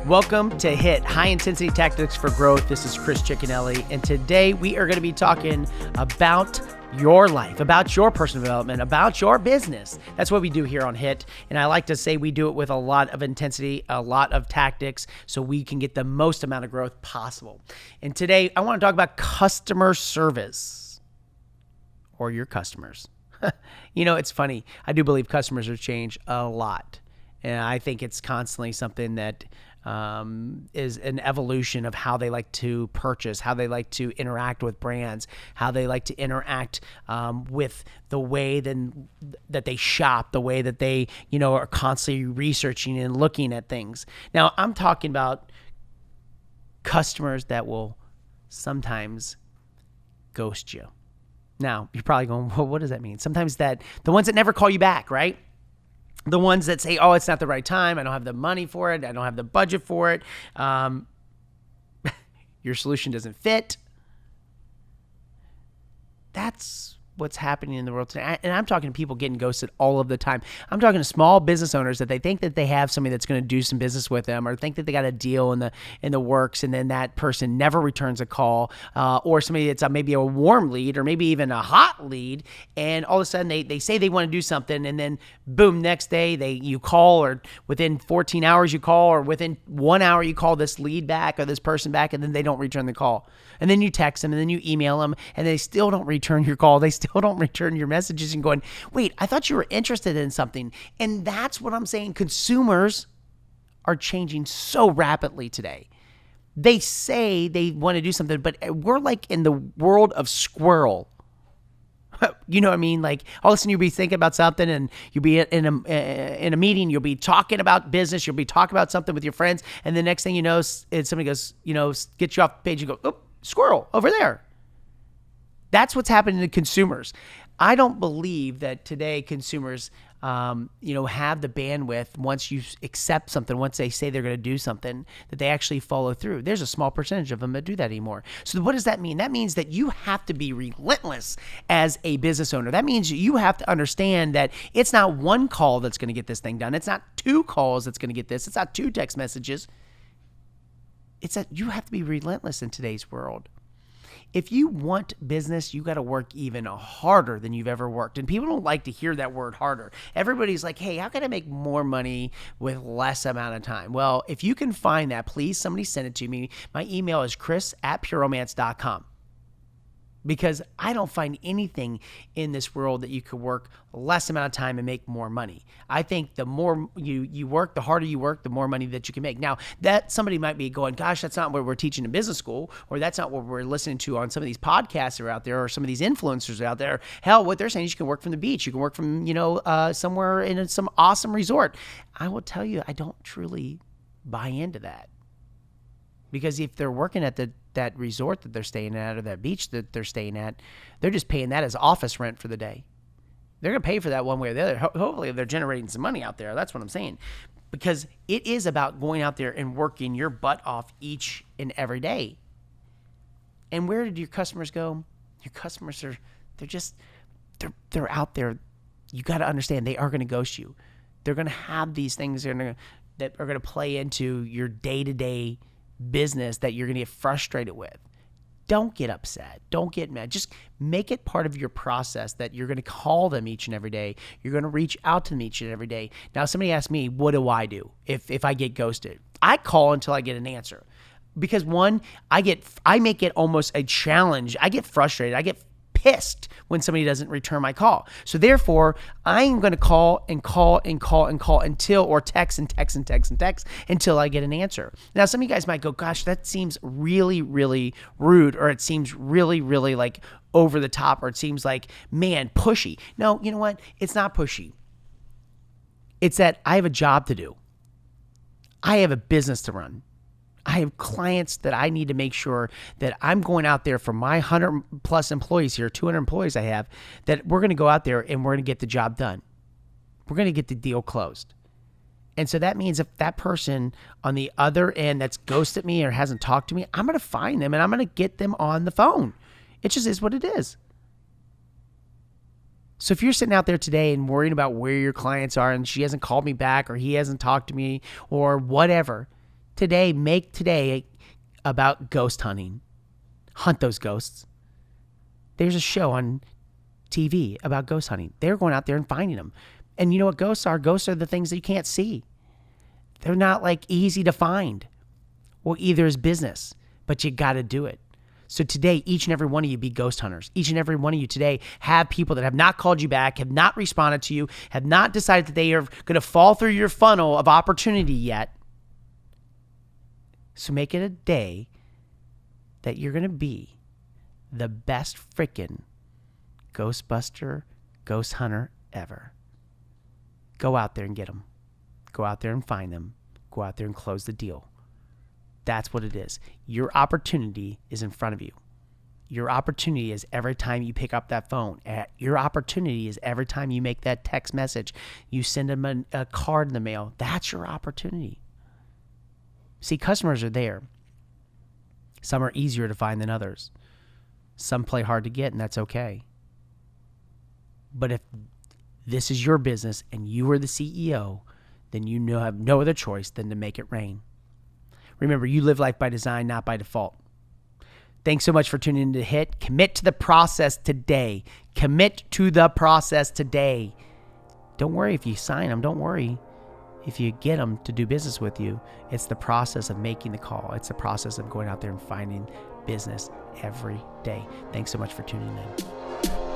Welcome to HIT, High Intensity Tactics for Growth. This is Chris Cicchinelli, and today we are going to be talking about your life, about your personal development, about your business. That's what we do here on HIT, and I like to say we do it with a lot of intensity, a lot of tactics, so we can get the most amount of growth possible. And today I want to talk about customer service, or your customers. You know, it's funny. I do believe customers have changed a lot, and I think it's constantly something that is an evolution of how they like to purchase, how they like to interact with brands, how they like to interact with the way that they shop, the way that they, are constantly researching and looking at things. Now, I'm talking about customers that will sometimes ghost you. Now, you're probably going, well, what does that mean? Sometimes the ones that never call you back, right? The ones that say, oh, it's not the right time. I don't have the money for it. I don't have the budget for it. Your solution doesn't fit. That's what's happening in the world today. And I'm talking to people getting ghosted all of the time. I'm talking to small business owners that they think that they have somebody that's going to do some business with them, or think that they got a deal in the works, and then that person never returns a call, or somebody that's maybe a warm lead or maybe even a hot lead, and all of a sudden they say they want to do something, and then boom, next day you call, or within 14 hours you call, or within 1 hour you call this lead back or this person back, and then they don't return the call. And then you text them, and then you email them, and they still don't return your call. They still don't return your messages, and going, wait, I thought you were interested in something. And that's what I'm saying. Consumers are changing so rapidly today. They say they want to do something, but we're like in the world of squirrel. You know what I mean? Like, all of a sudden you'll be thinking about something, and you'll be in a meeting, you'll be talking about business, you'll be talking about something with your friends, and the next thing you know, somebody goes, get you off the page, you go, oh, squirrel over there. That's what's happening to consumers. I don't believe that today consumers, have the bandwidth once you accept something, once they say they're going to do something, that they actually follow through. There's a small percentage of them that do that anymore. So what does that mean? That means that you have to be relentless as a business owner. That means you have to understand that it's not one call that's going to get this thing done. It's not two calls that's going to get this. It's not two text messages. It's that you have to be relentless in today's world. If you want business, you got to work even harder than you've ever worked. And people don't like to hear that word harder. Everybody's like, hey, how can I make more money with less amount of time? Well, if you can find that, please, somebody send it to me. My email is chris@pureromance.com. Because I don't find anything in this world that you could work less amount of time and make more money. I think the more you work, the harder you work, the more money that you can make. Now, that somebody might be going, gosh, that's not what we're teaching in business school, or that's not what we're listening to on some of these podcasts that are out there, or some of these influencers out there. Hell, what they're saying is you can work from the beach. You can work from, somewhere in some awesome resort. I will tell you, I don't truly buy into that. Because if they're working at that resort that they're staying at, or that beach that they're staying at, they're just paying that as office rent for the day. They're going to pay for that one way or the other. Hopefully they're generating some money out there. That's what I'm saying. Because it is about going out there and working your butt off each and every day. And where did your customers go? Your customers they're out there. You got to understand, they are going to ghost you. They're going to have these things that are going to play into your day-to-day business that you're going to get frustrated with. Don't get upset. Don't get mad. Just make it part of your process that you're going to call them each and every day. You're going to reach out to them each and every day. Now, somebody asked me, what do I do if I get ghosted? I call until I get an answer. Because one, I make it almost a challenge. I get frustrated. I get pissed when somebody doesn't return my call. So therefore, I'm going to call until, or text until I get an answer. Now, some of you guys might go, gosh, that seems really, really rude, or it seems really, really like over the top, or it seems like, man, pushy. No, you know what? It's not pushy. It's that I have a job to do. I have a business to run. I have clients that I need to make sure that I'm going out there for my 100 plus employees here, 200 employees I have, that we're going to go out there and we're going to get the job done. We're going to get the deal closed. And so that means if that person on the other end that's ghosted me or hasn't talked to me, I'm going to find them and I'm going to get them on the phone. It just is what it is. So if you're sitting out there today and worrying about where your clients are and she hasn't called me back or he hasn't talked to me or whatever, Make today about ghost hunting. Hunt those ghosts. There's a show on TV about ghost hunting. They're going out there and finding them. And you know what ghosts are? Ghosts are the things that you can't see. They're not like easy to find. Well, either is business, but you got to do it. So today, each and every one of you be ghost hunters. Each and every one of you today have people that have not called you back, have not responded to you, have not decided that they are going to fall through your funnel of opportunity yet. So make it a day that you're going to be the best freaking Ghostbuster, ghost hunter ever. Go out there and get them. Go out there and find them. Go out there and close the deal. That's what it is. Your opportunity is in front of you. Your opportunity is every time you pick up that phone. Your opportunity is every time you make that text message. You send them a card in the mail. That's your opportunity. See, customers are there. Some are easier to find than others. Some play hard to get, and that's okay. But if this is your business and you are the CEO, then you have no other choice than to make it rain. Remember, you live life by design, not by default. Thanks so much for tuning in to HIT. Commit to the process today. Commit to the process today. Don't worry if you sign them. Don't worry if you get them to do business with you. It's the process of making the call. It's the process of going out there and finding business every day. Thanks so much for tuning in.